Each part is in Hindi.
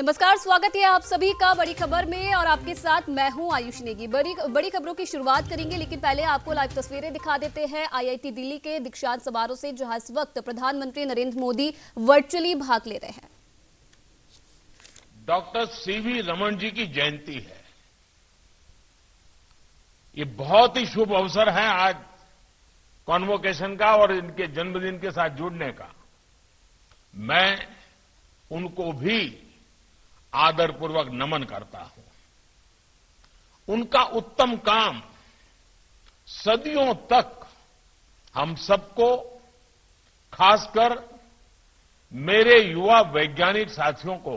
नमस्कार, स्वागत है आप सभी का बड़ी खबर में और आपके साथ मैं हूं आयुष नेगी। बड़ी खबरों की शुरुआत करेंगे, लेकिन पहले आपको लाइव तस्वीरें दिखा देते हैं आईआईटी दिल्ली के दीक्षांत समारोह से, जहां इस वक्त प्रधानमंत्री नरेंद्र मोदी वर्चुअली भाग ले रहे हैं। डॉक्टर सीवी रमन जी की जयंती है। ये बहुत ही शुभ अवसर है आज कॉन्वोकेशन का और इनके जन्मदिन के साथ जुड़ने का। मैं उनको भी आदरपूर्वक नमन करता हूं। उनका उत्तम काम सदियों तक हम सबको, खासकर मेरे युवा वैज्ञानिक साथियों को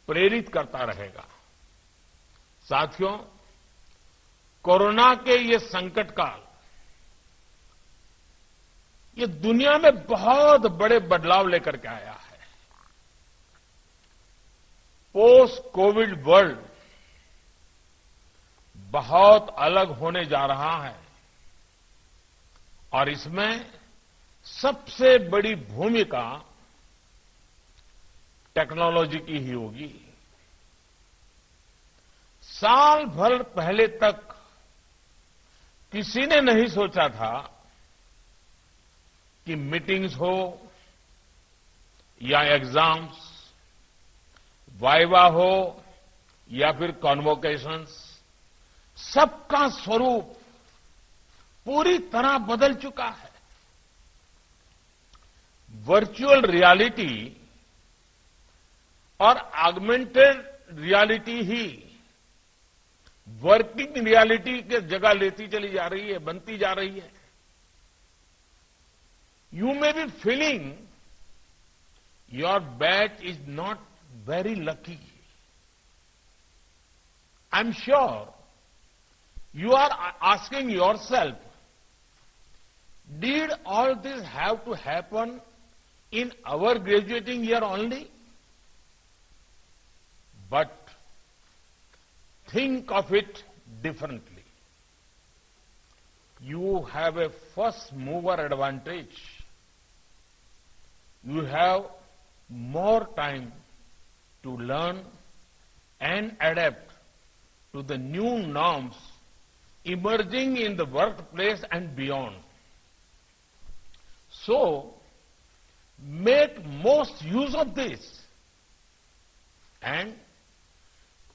प्रेरित करता रहेगा। साथियों, कोरोना के ये संकट काल ये दुनिया में बहुत बड़े बदलाव लेकर के आया है। पोस्ट कोविड वर्ल्ड बहुत अलग होने जा रहा है और इसमें सबसे बड़ी भूमिका टेक्नोलॉजी की ही होगी। साल भर पहले तक किसी ने नहीं सोचा था कि मीटिंग्स हो या एग्जाम्स, वाइवा हो या फिर कॉन्वोकेशंस, सबका स्वरूप पूरी तरह बदल चुका है। वर्चुअल रियलिटी और ऑगमेंटेड रियलिटी ही वर्किंग रियलिटी की जगह लेती चली जा रही है, बनती जा रही है। You may be feeling your batch is not very lucky. I'm sure you are asking yourself, did all this have to happen in our graduating year only? But think of it differently. You have a first mover advantage. You have more time to learn and adapt to the new norms emerging in the workplace and beyond. So, make most use of this and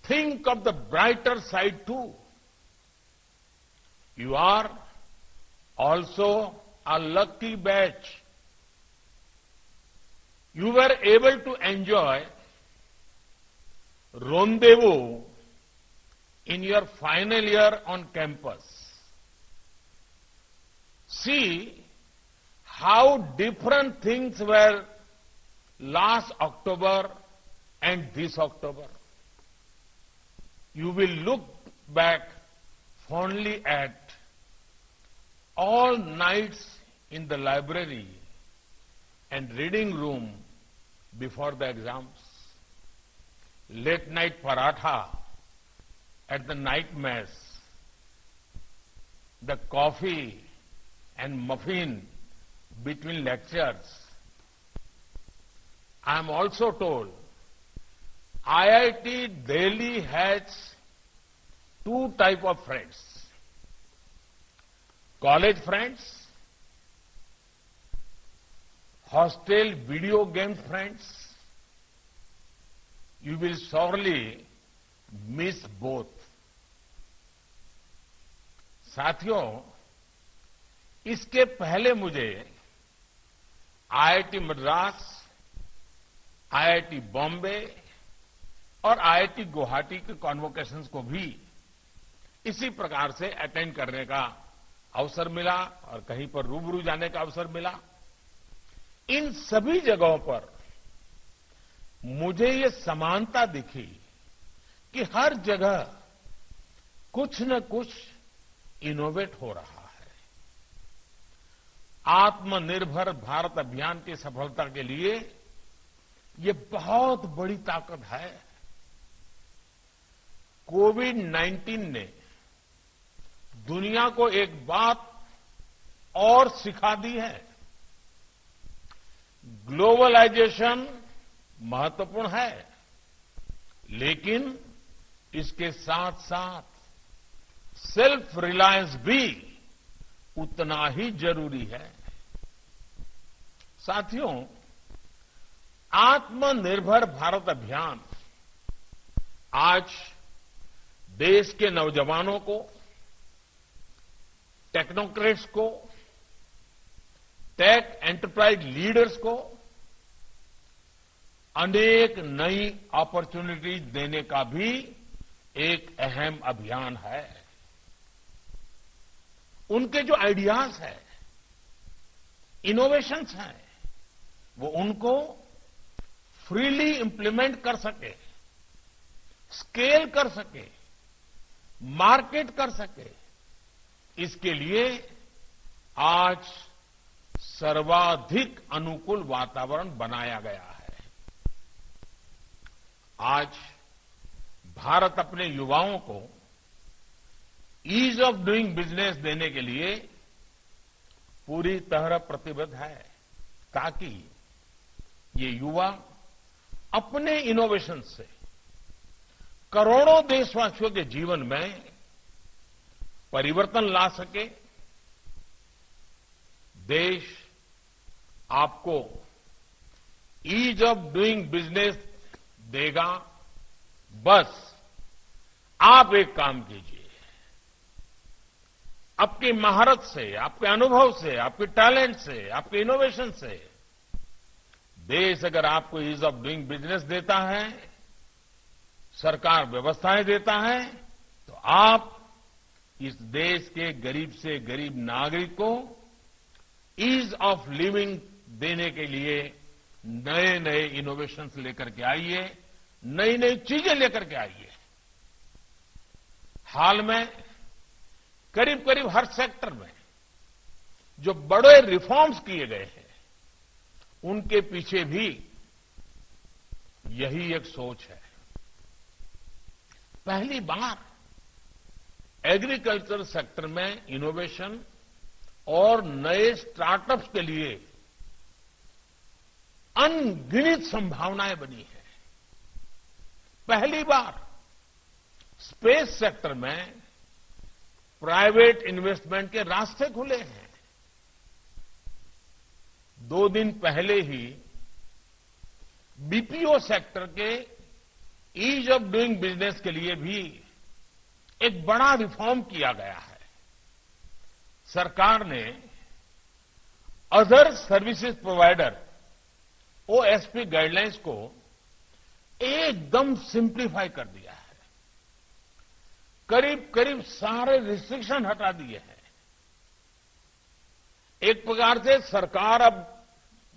think of the brighter side too. You are also a lucky batch. You were able to enjoy rendezvous in your final year on campus. See how different things were last October and this October. You will look back fondly at all nights in the library and reading room before the exams, late night paratha at the night mess, the coffee and muffin between lectures. I am also told IIT Delhi has two types of friends: college friends, hostel video game friends. You will sorely miss both. साथियों, इसके पहले मुझे आईआईटी मद्रास, आईआईटी बॉम्बे और आईआईटी गुवाहाटी के कॉन्वोकेशंस को भी इसी प्रकार से अटेंड करने का अवसर मिला और कहीं पर रूबरू जाने का अवसर मिला। इन सभी जगहों पर मुझे ये समानता दिखी कि हर जगह कुछ न कुछ इनोवेट हो रहा है। आत्मनिर्भर भारत अभियान की सफलता के लिए ये बहुत बड़ी ताकत है। कोविड-19 ने दुनिया को एक बात और सिखा दी है। ग्लोबलाइजेशन महत्वपूर्ण है, लेकिन इसके साथ साथ सेल्फ रिलायंस भी उतना ही जरूरी है। साथियों, आत्मनिर्भर भारत अभियान आज देश के नौजवानों को, टेक्नोक्रेट्स को, टेक एंटरप्राइज लीडर्स को अनेक नई अपॉर्चुनिटीज देने का भी एक अहम अभियान है। उनके जो आइडियाज हैं, इनोवेशंस हैं, वो उनको फ्रीली इंप्लीमेंट कर सके, स्केल कर सके, मार्केट कर सके, इसके लिए आज सर्वाधिक अनुकूल वातावरण बनाया गया है। आज भारत अपने युवाओं को ईज ऑफ डूइंग बिजनेस देने के लिए पूरी तरह प्रतिबद्ध है, ताकि ये युवा अपने इनोवेशन से करोड़ों देशवासियों के जीवन में परिवर्तन ला सके। देश आपको ईज ऑफ डूइंग बिजनेस देगा, बस आप एक काम कीजिए, आपकी महारत से, आपके अनुभव से, आपके टैलेंट से, आपके इनोवेशन से देश अगर आपको ईज ऑफ डूइंग बिजनेस देता है, सरकार व्यवस्थाएं देता है, तो आप इस देश के गरीब से गरीब नागरिक को ईज ऑफ लिविंग देने के लिए नए नए इनोवेशंस लेकर के आइए, नई नई चीजें लेकर के आइए। हाल में करीब करीब हर सेक्टर में जो बड़े रिफॉर्म्स किए गए हैं, उनके पीछे भी यही एक सोच है। पहली बार एग्रीकल्चर सेक्टर में इनोवेशन और नए स्टार्टअप्स के लिए अनगिनत संभावनाएं बनी है। पहली बार स्पेस सेक्टर में प्राइवेट इन्वेस्टमेंट के रास्ते खुले हैं। 2 दिन पहले ही बीपीओ सेक्टर के ईज ऑफ डूइंग बिजनेस के लिए भी एक बड़ा रिफॉर्म किया गया है। सरकार ने other services provider OSP guidelines को एकदम सिंप्लीफाई कर दिया है। करीब करीब सारे रिस्ट्रिक्शन हटा दिए हैं। एक प्रकार से सरकार अब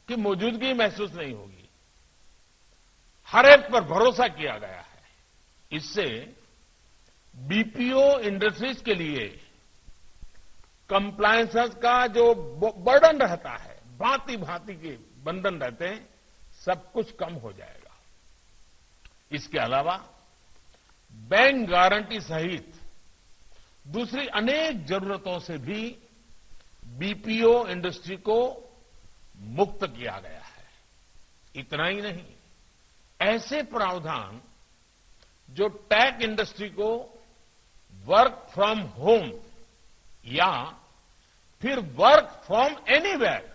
की मौजूदगी महसूस नहीं होगी, हर एक पर भरोसा किया गया है। इससे बीपीओ इंडस्ट्रीज के लिए कंप्लायंसेस का जो बर्डन रहता है, भांति भांति के बंधन रहते हैं, सब कुछ कम हो जाएगा। इसके अलावा बैंक गारंटी सहित दूसरी अनेक जरूरतों से भी बीपीओ इंडस्ट्री को मुक्त किया गया है। इतना ही नहीं, ऐसे प्रावधान जो टेक इंडस्ट्री को वर्क फ्रॉम होम या फिर वर्क फ्रॉम एनीवेयर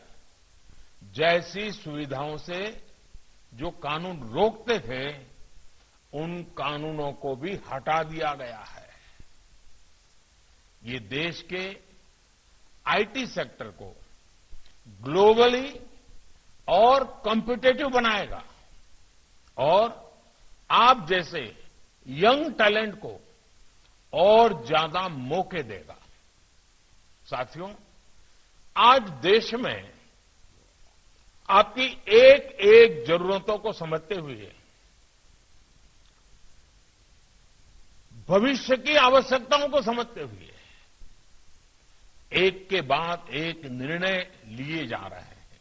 जैसी सुविधाओं से जो कानून रोकते थे, उन कानूनों को भी हटा दिया गया है। ये देश के आईटी सेक्टर को ग्लोबली और कॉम्पिटिटिव बनाएगा और आप जैसे यंग टैलेंट को और ज्यादा मौके देगा। साथियों, आज देश में आपकी एक एक जरूरतों को समझते हुए भविष्य की आवश्यकताओं को समझते हुए एक के बाद एक निर्णय लिए जा रहे हैं,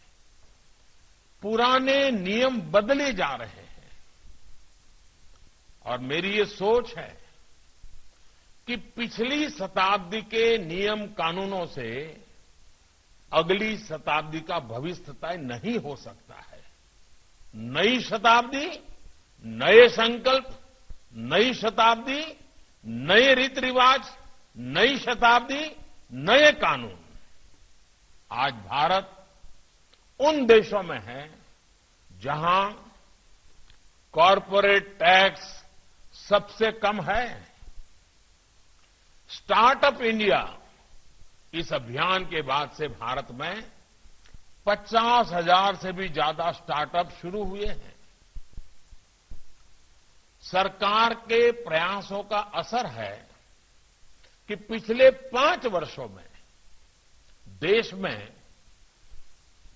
पुराने नियम बदले जा रहे हैं। और मेरी ये सोच है कि पिछली शताब्दी के नियम कानूनों से अगली शताब्दी का भविष्य तय नहीं हो सकता है। नई शताब्दी, नए संकल्प, नई शताब्दी, नए रीति रिवाज, नई शताब्दी, नए कानून। आज भारत उन देशों में है जहां कॉरपोरेट टैक्स सबसे कम है। स्टार्टअप इंडिया इस अभियान के बाद से भारत में 50,000 से भी ज्यादा स्टार्टअप शुरू हुए हैं। सरकार के प्रयासों का असर है कि पिछले 5 वर्षों में देश में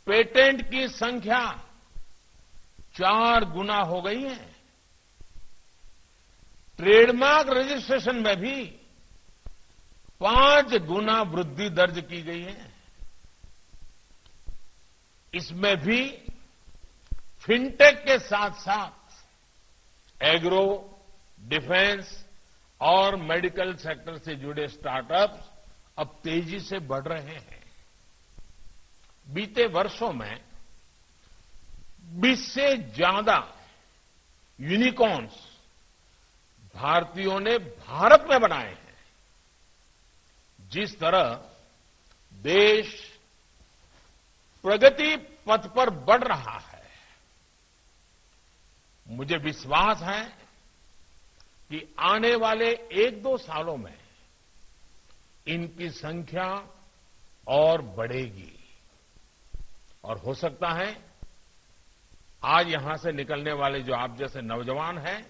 पेटेंट की संख्या 4 गुना हो गई है। ट्रेडमार्क रजिस्ट्रेशन में भी 5 गुना वृद्धि दर्ज की गई है। इसमें भी फिनटेक के साथ साथ एग्रो, डिफेंस और मेडिकल सेक्टर से जुड़े स्टार्टअप्स अब तेजी से बढ़ रहे हैं। बीते वर्षों में 20 से ज्यादा यूनिकॉर्न्स भारतीयों ने भारत में बनाए हैं। जिस तरह देश प्रगति पथ पर बढ़ रहा है, मुझे विश्वास है कि आने वाले 1-2 सालों में इनकी संख्या और बढ़ेगी और हो सकता है आज यहां से निकलने वाले जो आप जैसे नौजवान हैं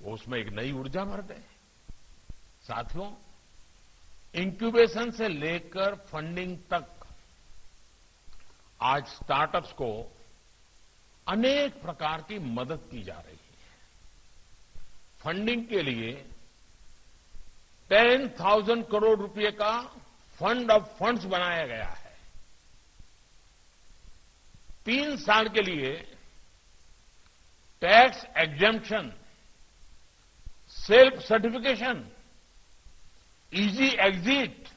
वो उसमें एक नई ऊर्जा भर दें। साथियों, इंक्यूबेशन से लेकर फंडिंग तक आज स्टार्टअप्स को अनेक प्रकार की मदद की जा रही है। फंडिंग के लिए 10,000 करोड़ रुपए का फंड ऑफ फंड्स बनाया गया है। 3 साल के लिए tax exemption, self certification, easy exit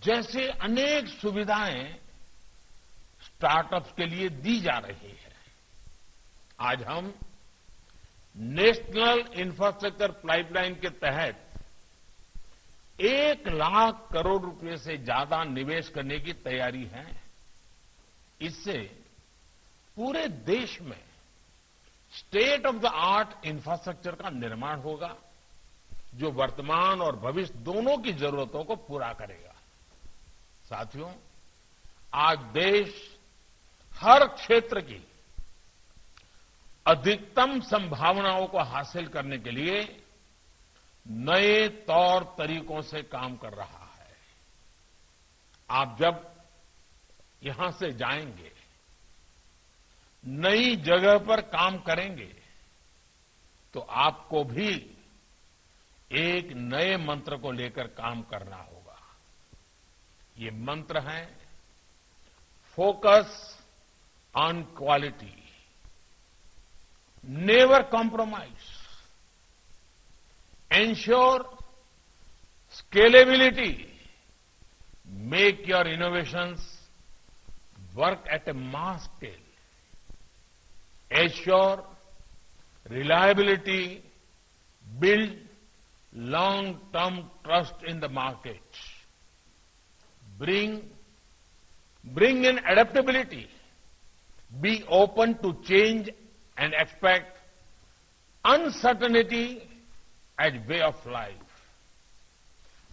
जैसे अनेक सुविधाएं स्टार्टअप्स के लिए दी जा रही है। आज हम नेशनल इंफ्रास्ट्रक्चर पाइपलाइन के तहत 1 लाख करोड़ रुपए से ज्यादा निवेश करने की तैयारी है। इससे पूरे देश में state of the art infrastructure का निर्माण होगा जो वर्तमान और भविष्य दोनों की जरूरतों को पूरा करेगा। साथियों, आज देश हर क्षेत्र की अधिकतम संभावनाओं को हासिल करने के लिए नए तौर तरीकों से काम कर रहा है। आप जब यहां से जाएंगे, नई जगह पर काम करेंगे, तो आपको भी एक नए मंत्र को लेकर काम करना होगा। ये मंत्र है focus on quality, never compromise, ensure scalability, make your innovations work at A mass scale, assure reliability, build long-term trust in the market, bring in adaptability, be open to change and expect uncertainty as way of life.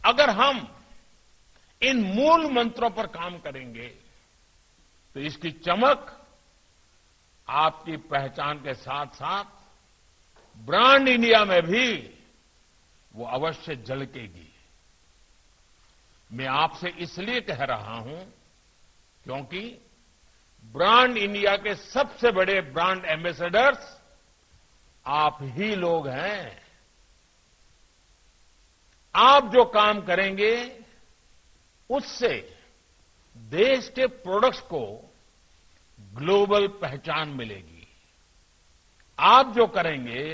अगर हम इन मूल मंत्रों पर काम करेंगे तो इसकी चमक आपकी पहचान के साथ साथ ब्रांड इंडिया में भी वो अवश्य झलकेगी। मैं आपसे इसलिए कह रहा हूं क्योंकि ब्रांड इंडिया के सबसे बड़े ब्रांड एम्बेसडर्स आप ही लोग हैं। आप जो काम करेंगे उससे देश के प्रोडक्ट्स को ग्लोबल पहचान मिलेगी। आप जो करेंगे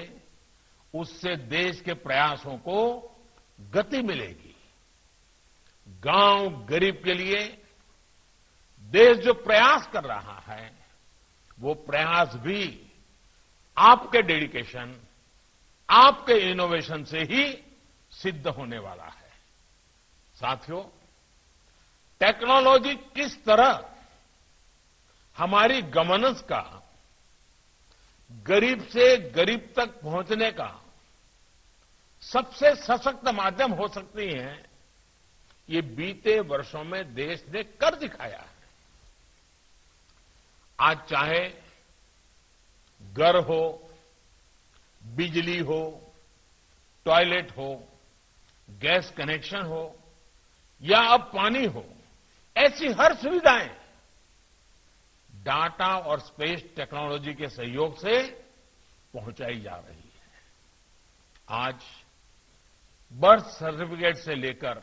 उससे देश के प्रयासों को गति मिलेगी। गांव गरीब के लिए देश जो प्रयास कर रहा है वो प्रयास भी आपके डेडिकेशन, आपके इनोवेशन से ही सिद्ध होने वाला है। साथियों, टेक्नोलॉजी किस तरह हमारी गवर्नेंस का गरीब से गरीब तक पहुंचने का सबसे सशक्त माध्यम हो सकती है, ये बीते वर्षों में देश ने कर दिखाया है। आज चाहे घर हो, बिजली हो, टॉयलेट हो, गैस कनेक्शन हो या अब पानी हो, ऐसी हर सुविधाएं डाटा और स्पेस टेक्नोलॉजी के सहयोग से पहुंचाई जा रही है। आज बर्थ सर्टिफिकेट से लेकर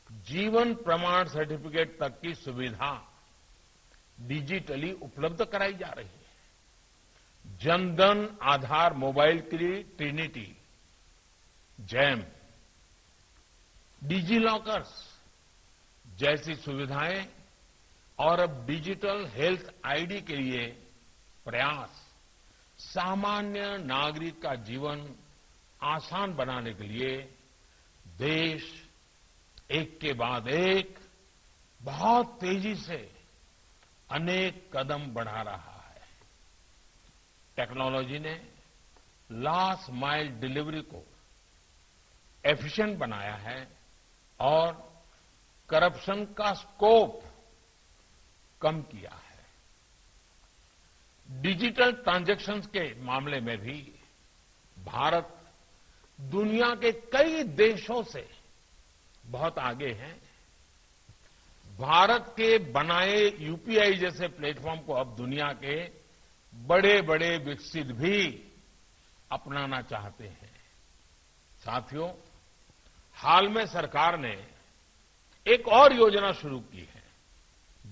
जीवन प्रमाण सर्टिफिकेट तक की सुविधा डिजिटली उपलब्ध कराई जा रही है। जनधन आधार मोबाइल की ट्रिनिटी, जैम, डिजी लॉकर्स जैसी सुविधाएं और अब डिजिटल हेल्थ आईडी के लिए प्रयास सामान्य नागरिक का जीवन आसान बनाने के लिए देश एक के बाद एक बहुत तेजी से अनेक कदम बढ़ा रहा है। टेक्नोलॉजी ने लास्ट माइल डिलीवरी को एफिशिएंट बनाया है और करप्शन का स्कोप कम किया है। डिजिटल ट्रांजैक्शंस के मामले में भी भारत दुनिया के कई देशों से बहुत आगे है। भारत के बनाए यूपीआई जैसे प्लेटफॉर्म को अब दुनिया के बड़े बड़े विकसित भी अपनाना चाहते हैं। साथियों, हाल में सरकार ने एक और योजना शुरू की है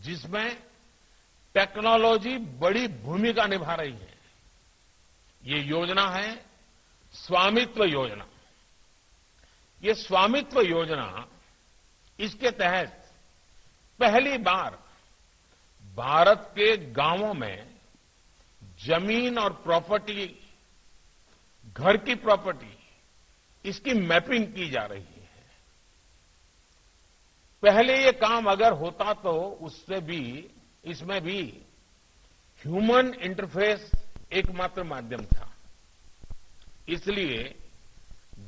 जिसमें टेक्नोलॉजी बड़ी भूमिका निभा रही है। ये योजना है स्वामित्व योजना। ये स्वामित्व योजना, इसके तहत पहली बार भारत के गांवों में जमीन और प्रॉपर्टी, घर की प्रॉपर्टी, इसकी मैपिंग की जा रही है। पहले ये काम अगर होता तो उससे भी, इसमें भी ह्यूमन इंटरफेस एकमात्र माध्यम था। इसलिए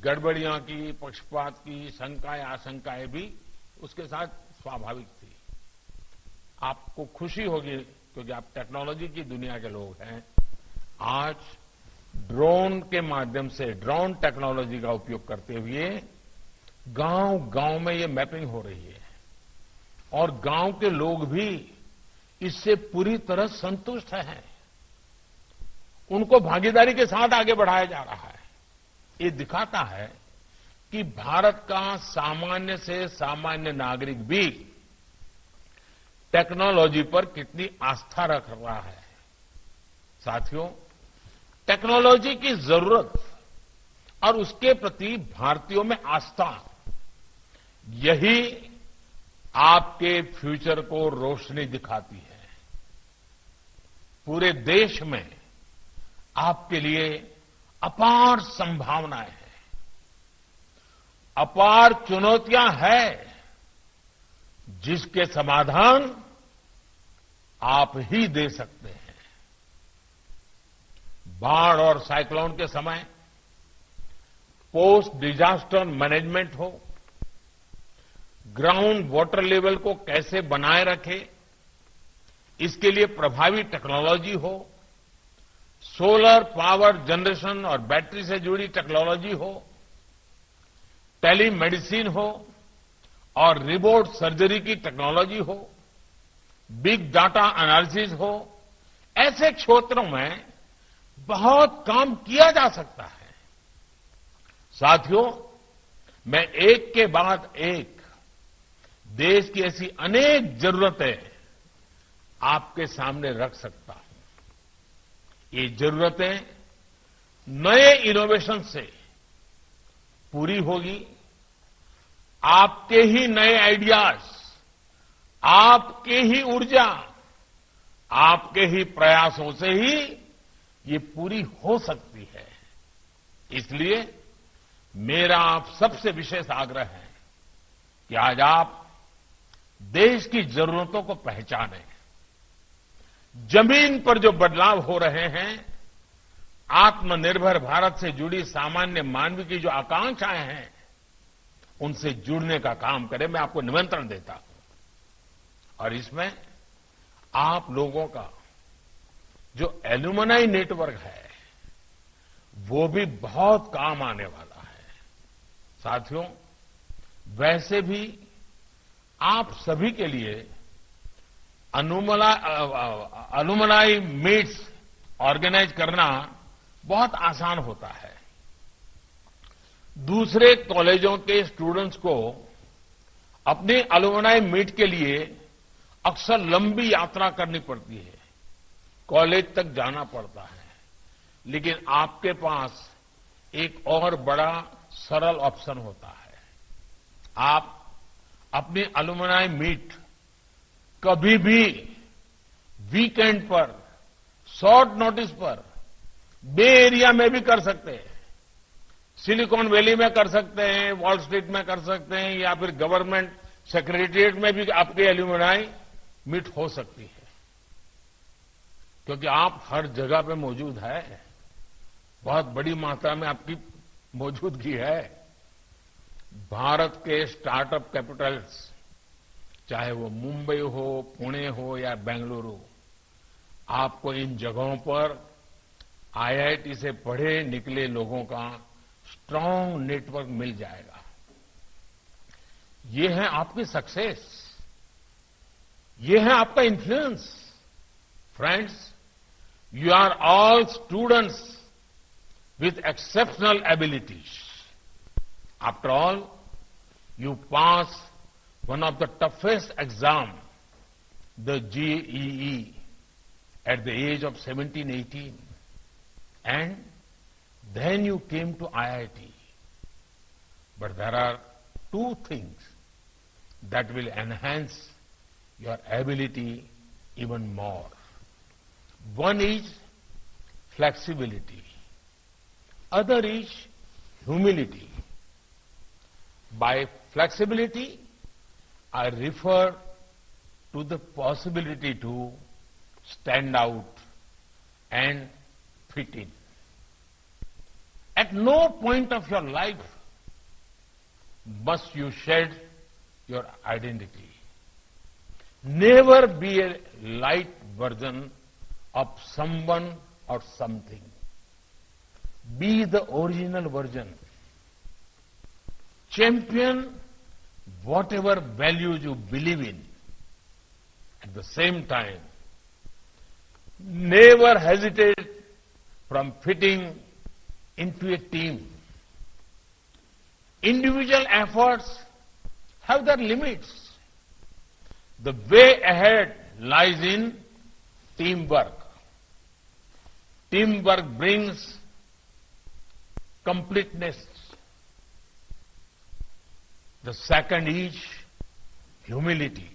गड़बड़ियां की, पक्षपात की शंकाएं आशंकाएं भी उसके साथ स्वाभाविक थी। आपको खुशी होगी क्योंकि आप टेक्नोलॉजी की दुनिया के लोग हैं। आज ड्रोन के माध्यम से, ड्रोन टेक्नोलॉजी का उपयोग करते हुए गांव गांव में ये मैपिंग हो रही है और गांव के लोग भी इससे पूरी तरह संतुष्ट हैं। उनको भागीदारी के साथ आगे बढ़ाया जा रहा है। ये दिखाता है कि भारत का सामान्य से सामान्य नागरिक भी टेक्नोलॉजी पर कितनी आस्था रख रहा है। साथियों, टेक्नोलॉजी की जरूरत और उसके प्रति भारतीयों में आस्था, यही आपके फ्यूचर को रोशनी दिखाती है। पूरे देश में आपके लिए अपार संभावनाएं हैं, अपार चुनौतियां हैं, जिसके समाधान आप ही दे सकते हैं। बाढ़ और साइक्लोन के समय पोस्ट डिजास्टर मैनेजमेंट हो, ग्राउंड वाटर लेवल को कैसे बनाए रखे, इसके लिए प्रभावी टेक्नोलॉजी हो, सोलर पावर जनरेशन और बैटरी से जुड़ी टेक्नोलॉजी हो, टेलीमेडिसिन हो और रिमोट सर्जरी की टेक्नोलॉजी हो, बिग डाटा एनालिसिस हो, ऐसे क्षेत्रों में बहुत काम किया जा सकता है। साथियों, मैं एक के बाद एक देश की ऐसी अनेक जरूरतें आपके सामने रख सकता हूं। ये जरूरतें नए इनोवेशन से पूरी होगी। आपके ही नए आइडियाज, आपके ही ऊर्जा, आपके ही प्रयासों से ही ये पूरी हो सकती है। इसलिए मेरा आप सबसे विशेष आग्रह है कि आज आप देश की जरूरतों को पहचानें। जमीन पर जो बदलाव हो रहे हैं, आत्मनिर्भर भारत से जुड़ी सामान्य मानव की जो आकांक्षाएं हैं, उनसे जुड़ने का काम करें। मैं आपको निमंत्रण देता हूं और इसमें आप लोगों का जो एल्यूमनाई नेटवर्क है, वो भी बहुत काम आने वाला है। साथियों, वैसे भी आप सभी के लिए अलुमनाई मीट्स ऑर्गेनाइज करना बहुत आसान होता है। दूसरे कॉलेजों के स्टूडेंट्स को अपने अलुमनाई मीट के लिए अक्सर लंबी यात्रा करनी पड़ती है, कॉलेज तक जाना पड़ता है। लेकिन आपके पास एक और बड़ा सरल ऑप्शन होता है। आप अपनी अलुमनाई मीट कभी भी वीकेंड पर, शॉर्ट नोटिस पर बे एरिया में भी कर सकते हैं। सिलिकॉन वैली में कर सकते हैं, वॉल स्ट्रीट में कर सकते हैं, या फिर गवर्नमेंट सेक्रेटरिएट में भी आपकी एल्यूमनाई मीट हो सकती है, क्योंकि आप हर जगह पे मौजूद है। बहुत बड़ी मात्रा में आपकी मौजूदगी है। भारत के स्टार्टअप कैपिटल्स, चाहे वो मुंबई हो, पुणे हो या बेंगलुरु, आपको इन जगहों पर आईआईटी से पढ़े निकले लोगों का स्ट्रांग नेटवर्क मिल जाएगा। ये है आपकी सक्सेस, ये है आपका influence. Friends, you are all students with exceptional abilities. After all, you pass one of the toughest exam, the JEE, at the age of 17, 18. And then you came to IIT. But there are two things that will enhance your ability even more. One is flexibility. Other is humility. By flexibility, I refer to the possibility to stand out and fit in. At no point of your life must you shed your identity. Never be a light version of someone or something. Be the original version. Champion whatever values you believe in. At the same time, never hesitate from fitting into a team. Individual efforts have their limits. The way ahead lies in teamwork. Teamwork brings completeness. The second is humility.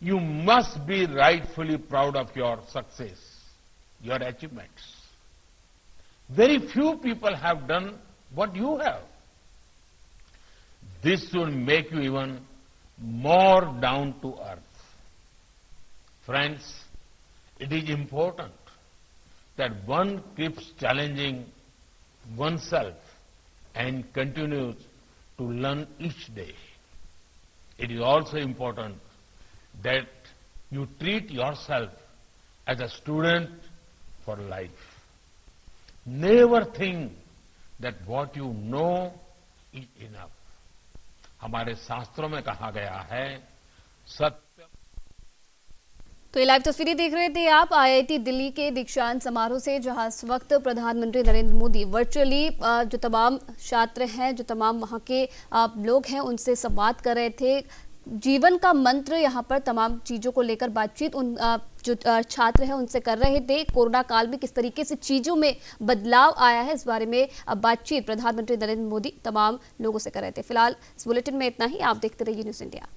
You must be rightfully proud of your success, your achievements. Very few people have done what you have. This should make you even more down to earth. Friends, it is important that one keeps challenging oneself and continues to learn each day. It is also important that you treat yourself as a student for life. Never think that what you know is enough. हमारे शास्त्रों में कहा गया है, सत्य। तो ये लाइव तस्वीरें देख रहे थे आप आईआईटी दिल्ली के दीक्षांत समारोह से, जहां इस वक्त प्रधानमंत्री नरेंद्र मोदी वर्चुअली जो तमाम छात्र हैं, जो तमाम वहां के लोग हैं, उनसे संवाद कर रहे थे। जीवन का मंत्र यहां पर तमाम चीजों को लेकर बातचीत उन जो छात्र हैं उनसे कर रहे थे। कोरोना काल में किस तरीके से चीजों में बदलाव आया है, इस बारे में बातचीत प्रधानमंत्री नरेंद्र मोदी तमाम लोगों से कर रहे थे। फिलहाल इस बुलेटिन में इतना ही। आप देखते रहिए न्यूज़ इंडिया।